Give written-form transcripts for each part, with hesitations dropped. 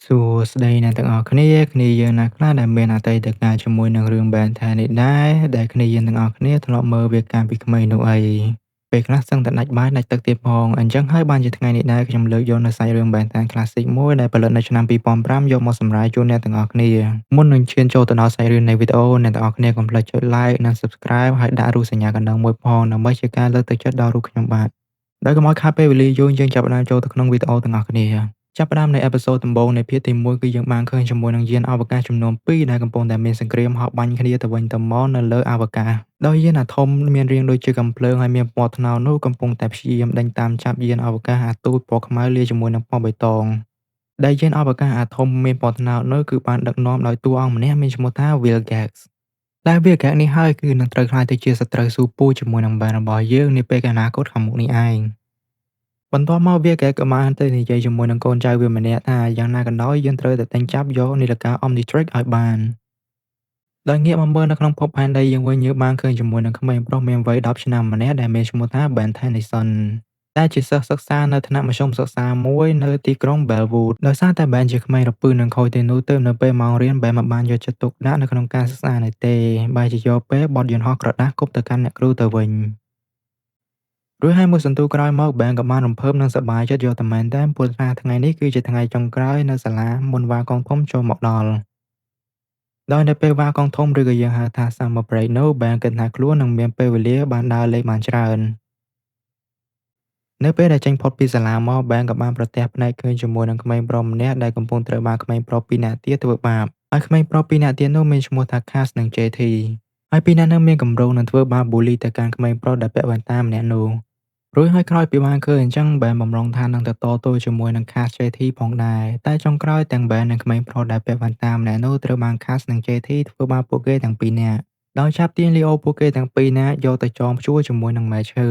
សួស្តីអ្នកទាំងអស់គ្នាយើងណាខ្លះដែលមានអតីតកាលជាមួយនឹងរឿង Ben 10នេះដែរដែលគ្នាយើងទាំងអស់គ្នាធ្លាប់មើលវាកាលពីក្មេងនោះអីពេលខ្លះសឹងតែដាច់បាយដាច់ទឹកទៀតផងអញ្ចឹងហើយបានជាថ្ងៃនេះដែរខ្ញុំលើកយកនៅសាច់រឿង Ben 10 Classic មួយដែលផលិតនៅឆ្នាំ2005យកមកសម្រាយជូនអ្នកទាំងអស់គ្នាមុននឹងឈានចូលទៅដល់សាច់រឿងនៃវីដេអូអ្នកទាំងអស់គ្នាកុំភ្លេចចុច Like និង Subscribe ហើយដាក់រូបសញ្ញាកណ្ដឹងមួយផងដើម្បីជាការលើកទឹកចិត្តដល់រូបខ្ញុំបាទដោយកុំឲ្យខាតពេលវេលាយូរយើងចាប់ផ្ដើមចូលទៅក្នុងវីដេអូទាំងអស់គ្នា ចាប់ផ្ដើមនៃអេពីសូតដំបូងនៃភាគទី1គឺយើងបានឃើញជាមួយនឹងយានអវកាសចំនួន2ដែលកំពុងតែមានសង្គ្រាមហោះបាញ់គ្នាទៅវិញទៅមកនៅលើអវកាសដោយយានអាថមមានរាងដូចជាកាំភ្លើងហើយមានពណ៌ត្នោតនោះកំពុងតែព្យាយាមដេញតាមចាប់យានអវកាសអាទូតពណ៌ខ្មៅលាយជាមួយនឹងពណ៌បៃតងដែលយានអវកាសអាថមមានពណ៌ត្នោតនោះគឺបានដឹកនាំដោយតួអង្គម្នាក់មានឈ្មោះថា Vilgax ដែល Vilgax នេះហើយគឺនឹងត្រូវក្លាយទៅជាសត្រូវស៊ូពូជាមួយនឹងបែររបស់យើងនាពេលអនាគតខាងមុខនេះឯង បន្ទាប់មកវាក៏បានទៅនិយាយជាមួយនឹងកូនចៅវាម្នាក់ថាយ៉ាងណាក៏ដោយយើងត្រូវតែតែងចាប់យកនាឡិកា Omnitrix ឲ្យបានដោយងាកមកមើលនៅក្នុងភពផែនដីយើងវិញយើងបានឃើញជាមួយនឹងក្មេងប្រុសមានវ័យ10ឆ្នាំម្នាក់ដែលមានឈ្មោះថា Ben Tennyson ដែលជាសិស្សសិក្សានៅថ្នាក់មធ្យមសិក្សាមួយនៅទីក្រុង Bellwood ដោយសារតែ Ben ជាក្មេងរពឹងនឹងខូចទីនោះទើបនៅពេលម៉ោងរៀន Ben មិនបានយកចិត្តទុកដាក់នៅក្នុងការសិក្សានោះទេបែរជាយកពេលបត់យន្តហោះក្រដាសគប់ទៅកាន់អ្នកគ្រូទៅវិញរួចហើយមួយសន្ទុះក្រោយមក Ben ក៏បានរំភើបនិងសប្បាយចិត្តយកតែមែនទែនព្រោះថាថ្ងៃនេះគឺជាថ្ងៃចុងក្រោយនៅសាលាមុនវ៉ាកងធំចូលមកដល់ដោយនៅពេលវ៉ាកងធំឬក៏យើងហៅថា Summer Break នោះ Ben គិតថាខ្លួននឹងមានពេលវេលាបានដើរលេងបានច្រើននៅពេលដែលចេញផុតពីសាលាមក Ben ក៏បានប្រទះភ្នែកឃើញជាមួយនឹងក្មេងប្រុសម្នាក់ដែលកំពុងត្រូវបានក្មេងប្រុសពីរនាក់ទៀតធ្វើបាបហើយក្មេងប្រុសពីរនាក់ទៀតនោះមានឈ្មោះថា Cass និង JT ហើយពីរនាក់នោះមានគម្រោងនឹងធ្វើបាប bully ទៅកាន់ក្មេងប្រុសដែលពាក់វ៉ែនតាម្នាក់នោះរួចហើយក្រោយពីបានឃើញអញ្ចឹង Ben បំរុងថានឹងទៅតទល់ជាមួយនឹង Cass JT ផងដែរតែចុងក្រោយទាំង Ben និងក្មេងប្រុសដែលពាក់វ៉ែនតាម្នាក់នោះត្រូវបាន Cass និង JT ធ្វើបាបពួកគេទាំងពីរនាក់ដោយចាប់ទាញ Leo ពួកគេទាំងពីរនាក់យកទៅចងព្យួរជាមួយនឹងមែកឈើ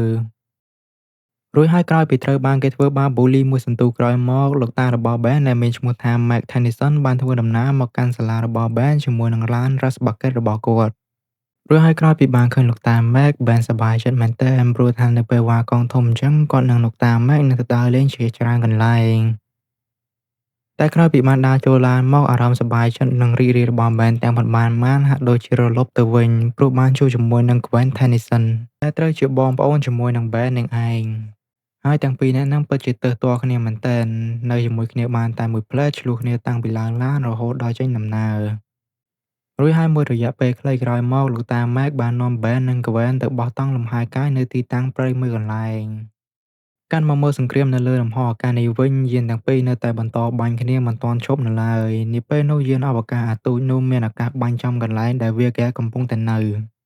រួចហើយក្រោយពីត្រូវបានគេធ្វើបាប bully មួយសន្ទុះក្រោយមកលោកតារបស់ Ben ដែលមានឈ្មោះថា Mac Tennyson បានធ្វើដំណើរមកកាន់សាលារបស់ Ben ជាមួយនឹងឡាន Rush Bucket របស់គាត់រួចហើយក្រោយពីបានឃើញលោកតា Mac Ben សប្បាយចិត្តមែនទែនព្រោះថានៅពេលវ៉ាកងធំអញ្ចឹងគាត់និងលោកតា Mac នឹងទៅដើរលេងជាច្រើនកន្លែងតែក្រោយពីបានដើរចូលឡានមកអារម្មណ៍សប្បាយចិត្តនិងរីករាយរបស់ Ben ទាំងប៉ុន្មានហាក់ដូចជារលប់ទៅវិញព្រោះបានជួបជាមួយនឹង Gwen Tennyson ដែលត្រូវជាបងប្អូនជាមួយនឹង Ben នឹងឯង ហើយទាំងពីរនាក់ហ្នឹងពិតជាទើសទាល់គ្នាមែនទែននៅជាមួយគ្នាបានតែមួយភ្លែតឆ្លោះគ្នាតាំងពីឡើងឡានរហូតដល់ចេញដំណើររួចហើយមួយរយៈពេលខ្លីក្រោយមកលោកតា Mac បាននាំ Ben និង Gwen ទៅបោះតង់លំហែកាយនៅទីតាំងព្រៃមួយកន្លែងកាន់មកមើលសង្គ្រាមនៅលើលំហអាកាសនេះវិញយានទាំងពីរនៅតែបន្តបាញ់គ្នាមិនទាន់ឈប់នៅឡើយនាពេលនោះយានអវកាសអាទូចនោះមានឱកាសបាញ់ចំកន្លែងដែល Vega កំពុងតែនៅ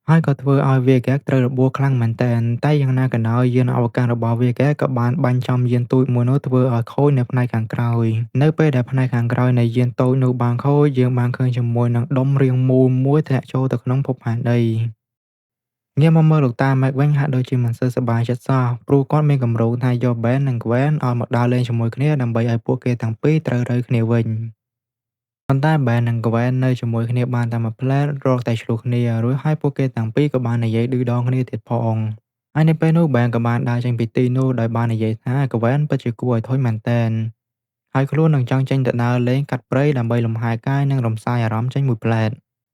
ហើយក៏ធ្វើឲ្យ Vega ត្រូវរបួសខ្លាំងមែនទែនតែយ៉ាងណាក៏ដោយយានអវកាសរបស់ Vega ក៏បានបាញ់ចំយានទូចមួយនោះធ្វើឲ្យខូចនៅផ្នែកខាងក្រោយនៅពេលដែលផ្នែកខាងក្រោយនៃយានតូចនោះបានខូចយើងបានឃើញជាមួយនឹងដុំរាងមូលមួយធ្លាក់ចូលទៅក្នុងភពផែនដីងាកមកមើលលោកតា Mac វិញហាក់ដូចជាមិនសូវសប្បាយចិត្តសោះព្រោះគាត់មានគម្រោងថាយក Ben និង Gwen ឲ្យមកដើរលេងជាមួយគ្នាដើម្បីឲ្យពួកគេទាំងពីរត្រូវរើគ្នាវិញប៉ុន្តែ Ben និង Gwen នៅជាមួយគ្នាបានតែមួយភ្លែតរកតែឆ្លោះគ្នារួចហើយពួកគេទាំងពីរក៏បាននិយាយឌឺដងគ្នាទៀតផងហើយនៅពេលនោះ Ben ក៏បានដើរចេញពីទីនោះដោយបាននិយាយថា Gwen ពិតជាគួរឲ្យធុញមែនទែនហើយខ្លួននឹងចង់ចេញទៅដើរលេងកាត់ព្រៃដើម្បីលំហែកាយនិងរំសាយអារម្មណ៍ចេញមួយភ្លែត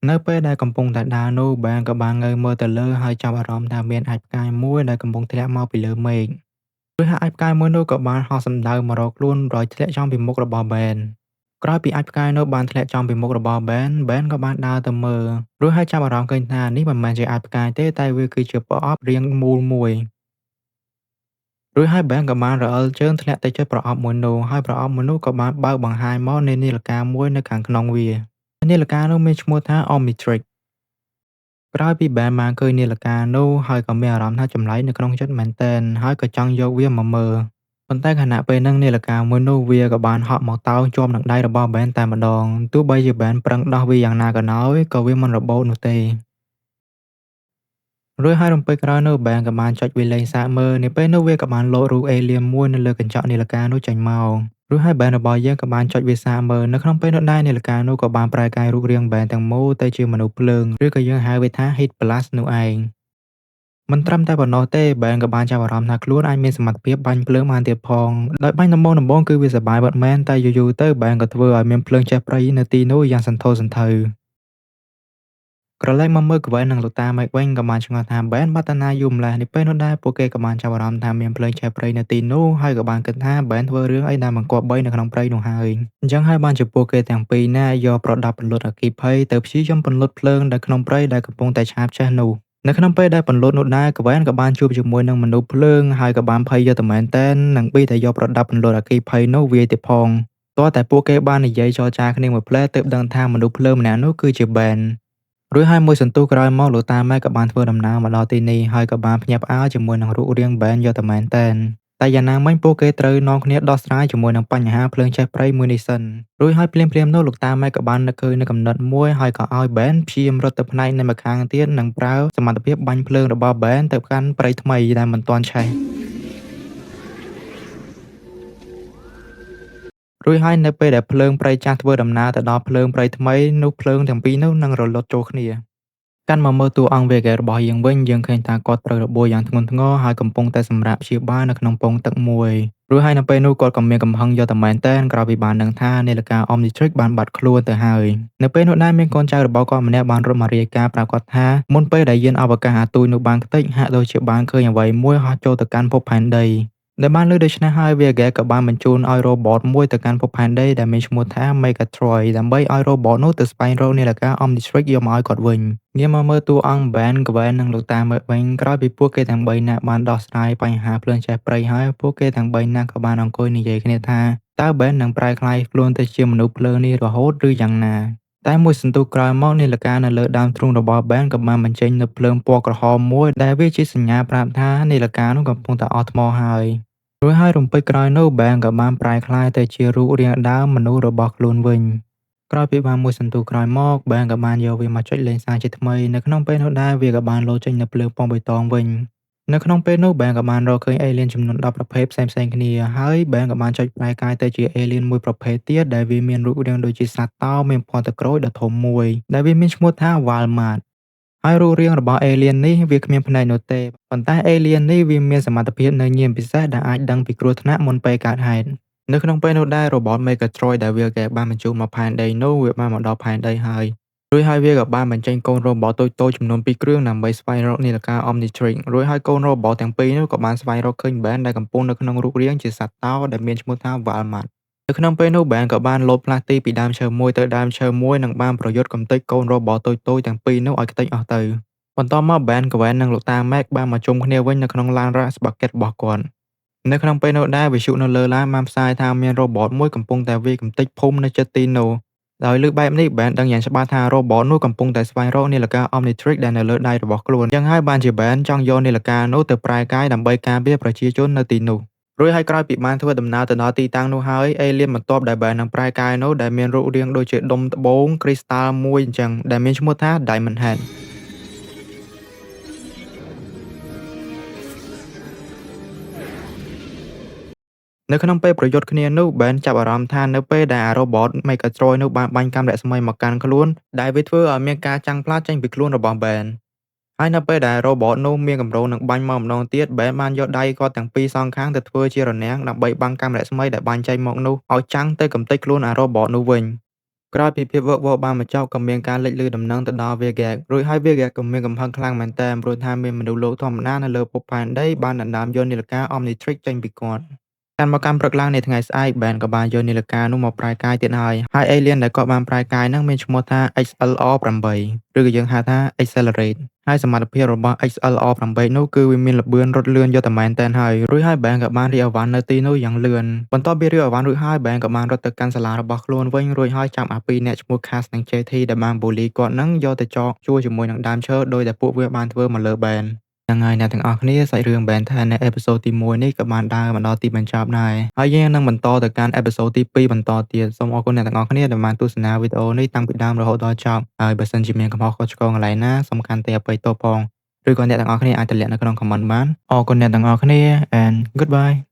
នៅពេលដែលកំពុងតែដើរនោះ Ben ក៏បានងើយមើលទៅលើហើយចាប់អារម្មណ៍ថាមានអាចម៍ផ្កាយមួយដែលកំពុងធ្លាក់មកពីលើមេឃរួចហើយអាចម៍ផ្កាយមួយនោះក៏បានហោះសំដៅមករកខ្លួនដោយធ្លាក់ចំពីមុខរបស់ Ben ក្រោយពីអាចម៍ផ្កាយនោះបានធ្លាក់ចំពីមុខរបស់ Ben ក៏បានដើរទៅមើលរួចហើយចាប់អារម្មណ៍ឃើញថានេះមិនមែនជាអាចម៍ផ្កាយទេតែវាគឺជាប្រអប់រាងមូលមួយរួចហើយ Ben ក៏បានរអិលជើងធ្លាក់ទៅជិតប្រអប់មួយនោះហើយប្រអប់មួយនោះក៏បានបើកបង្ហាញមកនៃនាឡិកាមួយនៅខាងក្នុងវានាឡិកានោះមានឈ្មោះថា Omnitrix ក្រោយពី Ben បានឃើញនាឡិកានោះហើយក៏មានអារម្មណ៍ថាចម្លែកនៅក្នុងចិត្តមែនទែនហើយក៏ចង់យកវាមកមើលប៉ុន្តែខណៈពេលហ្នឹងនាឡិកាមួយនោះវាក៏បានហក់មកតោងជាប់នឹងដៃរបស់ Ben តែម្ដងទោះបីជា Ben ប្រឹងដោះវាយ៉ាងណាក៏ដោយក៏វាមិនរបូតនោះទេរួចហើយរំពេចក្រោយនោះ Ben ក៏បានចុចវាលេងសាកមើលនាពេលនោះវាក៏បានលោតរូបអេលៀនមួយនៅលើកញ្ចក់នាឡិកានោះចេញមករួចហើយ Ben របស់យើងក៏បានចុចវាសាកមើលនៅក្នុងពេលនោះដែរនាឡិកានោះក៏បានប្រែកាយរូបរាង Ben ទាំងមូលទៅជាមនុស្សភ្លើងឬក៏យើងហៅវាថា Heat Blast នោះឯង មិនត្រឹមតែប៉ុណ្ណោះទេ បែនក៏បានចាប់អារម្មណ៍ថាខ្លួនអាចមានសមត្ថភាពបាញ់ភ្លើងបានទៀតផង ដោយបាញ់ដំបូងៗគឺវាសប្បាយពិតមែន តែយូរៗទៅបែនក៏ធ្វើឲ្យមានភ្លើងចេះព្រៃនៅទីនោះយ៉ាងសន្ធោសន្ធៅ ក្រឡេកមកមើល Gwen និងលោកតា Meg វិញក៏បានឆ្ងល់ថា Ben បាត់តាណាយូរម្ល៉េះ នេះពេលនោះដែរពួកគេក៏បានចាប់អារម្មណ៍ថាមានភ្លើងឆេះព្រៃនៅទីនោះ ហើយក៏បានគិតថា Ben ធ្វើរឿងអីដែលមិនគប្បីនៅក្នុងព្រៃនោះហើយអញ្ចឹងហើយបានជាពួកគេទាំងពីរនាក់យកប្រដាប់ពន្លត់អគ្គិភ័យទៅព្យាយាមពន្លត់ភ្លើងនៅក្នុងព្រៃដែលកំពុងតែឆាបឆេះនោះនៅក្នុងពេលដែលពន្លត់នោះដែរ Gwen ក៏បានជួបជាមួយនឹងមនុស្សភ្លើងហើយក៏បានភ័យយកទៅមែនទែននិងប៊ីតែយកប្រដាប់ពន្លត់អគ្គិភ័យនោះវាយទៀតផងទាល់តែពួកគេបាននិយាយចរចាគ្នាមួយភ្លែតទើបដឹងថាមនុស្សភ្លើងម្នាក់នោះគឺជា Ben រួចហើយមួយសន្ទុះក្រោយមកលោកតាម៉ែកក៏បានធ្វើដំណើរមកដល់ទីនេះហើយក៏បានភ្ញាក់ផ្អើលជាមួយនឹងរូបរាង Ben យកតែមែនទែនតែយ៉ាងណាមិញពួកគេត្រូវនាំគ្នាដោះស្រាយជាមួយនឹងបញ្ហាភ្លើងឆេះព្រៃមួយនេះសិនរួចហើយភ្លាមៗនោះលោកតាម៉ែកក៏បាននឹកឃើញនូវកំណត់មួយហើយក៏ឲ្យ Ben ព្យាយាមរត់ទៅផ្នែកនៃម្ខាងទៀតនិងប្រើសមត្ថភាពបាញ់ភ្លើងរបស់ Ben ទៅកាន់ព្រៃថ្មីដែលមិនទាន់ឆេះរួចហើយនៅពេលដែលភ្លើងព្រៃចាស់ធ្វើដំណើរទៅដល់ភ្លើងព្រៃថ្មីនោះភ្លើងទាំងពីរនោះនឹងរលត់ចូលគ្នាកាន់មកមើលតួអង្គ Vega របស់យើងវិញយើងឃើញថាគាត់ត្រូវរបួសយ៉ាងធ្ងន់ធ្ងរហើយកំពុងតែសម្រាកព្យាបាលនៅក្នុងពងទឹកមួយរួចហើយនៅពេលនោះគាត់ក៏មានកំហឹងយកតែមែនទែនក្រោយពីបានដឹងថានាឡិកា Omnitrix បានបាត់ខ្លួនទៅហើយនៅពេលនោះដែរមានកូនចៅរបស់គាត់ម្នាក់បានរត់មករាយការណ៍ប្រាប់គាត់ថាមុនពេលដែលយានអវកាសអាទូចនោះបានខ្ទេចហាក់ដូចជាបានឃើញអ្វីមួយហោះចូលទៅកាន់ភពផែនដីដែលបានលើដូច្នេះហើយ Vega ក៏បានបញ្ជូនឲ្យ robot មួយទៅកាន់ភពផែនដីដែលមានឈ្មោះថា Megatroid ដើម្បីឲ្យ robot នោះទៅស្វែងរកនាឡិកា Omnitrix យកមកឲ្យគាត់វិញងាកមកមើលតួអង្គ Ben, Gwen និងលោកតាមើលវិញក្រោយពីពួកគេទាំង3នាក់បានដោះស្រាយបញ្ហាភ្លើងឆេះព្រៃហើយពួកគេទាំង3នាក់ក៏បានអង្គុយនិយាយគ្នាថាតើ Ben នឹងប្រែក្លាយខ្លួនទៅជាមនុស្សភ្លើងនេះរហូតឬយ៉ាងណាតែមួយសន្ទុះក្រោយមកនាឡិកានៅលើដើមទ្រូងរបស់ Ben ក៏បានបញ្ចេញនូវភ្លើងពណ៌ក្រហមមួយដែលវាជាសញ្ញាប្រាប់ថានាឡិកានោះកំពុងតែអស់ថ្មហើយរួចហើយរំពេចក្រោយនោះ Ben ក៏បានប្រែក្លាយទៅជារូបរាងដើមមនុស្សរបស់ខ្លួនវិញក្រោយពីបានមួយសន្ទុះក្រោយមក Ben ក៏បានយកវាមកចុចលេងសារជាថ្មីនៅក្នុងពេលនោះដែរវាក៏បានលោតចេញនូវភ្លើងពណ៌បៃតងវិញនៅក្នុងពេលនោះ Ben ក៏បានរកឃើញអេលៀនចំនួន10ប្រភេទផ្សេងៗគ្នាហើយ Ben ក៏បានចុចប្រែកាយទៅជាអេលៀនមួយប្រភេទទៀតដែលវាមានរូបរាងដូចជាសត្វតោមានពណ៌ទឹកក្រូចដ៏ធំមួយដែលវាមានឈ្មោះថា Walmartហើយរូបរាងរបស់អេលៀននេះវាគ្មានភ្នែកនោះទេប៉ុន្តែអេលៀននេះវាមានសមត្ថភាពនៅញាណពិសេសដែលអាចដឹងពីគ្រោះថ្នាក់មុនពេលកើតហេតុនៅក្នុងពេលនោះដែរ Robot Megatroid ដែលវាគេបានបញ្ជូនមកផែនដីនោះវាបានមកដល់ផែនដីហើយរួចហើយវាក៏បានបញ្ចេញកូន Robot តូចៗចំនួន2គ្រឿងដើម្បីស្វែងរកនាឡិកា Omnitrix រួចហើយកូន Robot ទាំងពីរនោះក៏បានស្វែងរកឃើញ Ben ដែលកំពុងនៅក្នុងរូបរាងជាសត្វតោដែលមានឈ្មោះថា Walmart នៅក្នុងពេលនោះ Ben ក៏បានលោតផ្លាស់ទីពីដើមឈើមួយទៅដើមឈើមួយនិងបានប្រយុទ្ធកំទេចកូន Robot តូចៗទាំងពីរនោះឲ្យខ្ទេចអស់ទៅបន្ទាប់មក Ben, Gwen និងលោកតា Meg បានមកជុំគ្នាវិញនៅក្នុងឡាន Rush Bucket របស់គាត់នៅក្នុងពេលនោះដែរវិទ្យុនៅលើឡានបានផ្សាយថាមាន Robot មួយកំពុងតែវាយកំទេចភូមិនៅជិតទីនោះដោយលើកបែបនេះ Ben ដឹងយ៉ាងច្បាស់ថា Robot នោះកំពុងតែស្វែងរកនាឡិកា Omnitrix ដែលនៅលើដៃរបស់ខ្លួនយ៉ាងហើយបានជា Ben ចង់យកនាឡិកានោះទៅប្រែកាយដើម្បីការពារប្រជាជននៅទីនោះរួចហើយក្រោយពីបានធ្វើដំណើរទៅដល់ទីតាំងនោះហើយអេលៀនបន្ទាប់ដែល Ben នឹងប្រែកាយនោះដែលមានរូបរាងដូចជាដុំត្បូងគ្រីស្តាល់មួយអញ្ចឹងដែលមានឈ្មោះថា Diamond Headនៅក្នុងពេលប្រយុទ្ធគ្នានោះ Ben ចាប់អារម្មណ៍ថានៅពេលដែល Robot Megatroid នោះបានបាញ់កាំរស្មីមកកាន់ខ្លួនដែលវាធ្វើឲ្យមានការចាំងផ្លាតចេញពីខ្លួនរបស់ Ben ហើយនៅពេលដែល Robot នោះមានកម្រងនឹងបាញ់មកម្ដងទៀត Ben បានយកដៃគាត់ទាំងពីរសងខាងទៅធ្វើជារនាំងដើម្បីបាំងកាំរស្មីដែលបាញ់ចេញមកនោះឲ្យចាំងទៅកំទេចខ្លួន Robot នោះវិញក្រោយពីភាពវឹកវរបានបញ្ចប់ក៏មានការលេចលឺដំណឹងទៅដល់ Vega រួចហើយ Vega ក៏មានកំហឹងខ្លាំងមែនទែនព្រោះថាមានមនុស្សលោកធម្មតានៅលើភពផែនដីបានដណ្ដើមយកនាឡិកា Omnitrix ចេញពីគាត់កាន់មកកម្មព្រឹកឡើងនៃថ្ងៃស្អែក Ben ក៏បានយកនាឡិកានោះមកប្រែកាយទៀតហើយអេលៀនដែលគាត់បានប្រែកាយហ្នឹងមានឈ្មោះថា XLR8 ឬក៏យើងហៅថា Accelerate ហើយសមត្ថភាពរបស់ XLR8 នោះគឺវាមានល្បឿនរត់លឿនយកតែមែនទែនហើយរួចហើយ Ben ក៏បានរៀបអវ៉ាន់នៅទីនោះយ៉ាងលឿនបន្ទាប់ពីរៀបអវ៉ាន់រួចហើយ Ben ក៏បានរត់ទៅកាន់សាលារបស់ខ្លួនវិញរួចហើយចាប់អាពីរអ្នកឈ្មោះ Cass និង JT ដែលបានបូលីគាត់ហ្នឹងយកទៅចោកជួជាមួយនឹងដើមឈើដោយតែពួកវាបានធ្វើមកលើ Benហ្នឹងហើយអ្នកទាំងអស់គ្នាសាច់រឿង Ben 10នៅអេពីសូតទី1នេះក៏បានដើរមកដល់ទីបញ្ចប់ដែរហើយយើងនឹងបន្តទៅកាន់អេពីសូតទី2បន្តទៀតសូមអរគុណអ្នកទាំងអស់គ្នាដែលបានទស្សនាវីដេអូនេះតាំងពីដើមរហូតដល់ចប់ហើយបើសិនជាមានកំហុសខុសឆ្គងកន្លែងណាសូមកាន់តែអភ័យទោសផងឬក៏អ្នកទាំងអស់គ្នាអាចទម្លាក់នៅក្នុង comment បានអរគុណអ្នកទាំងអស់គ្នា and goodbye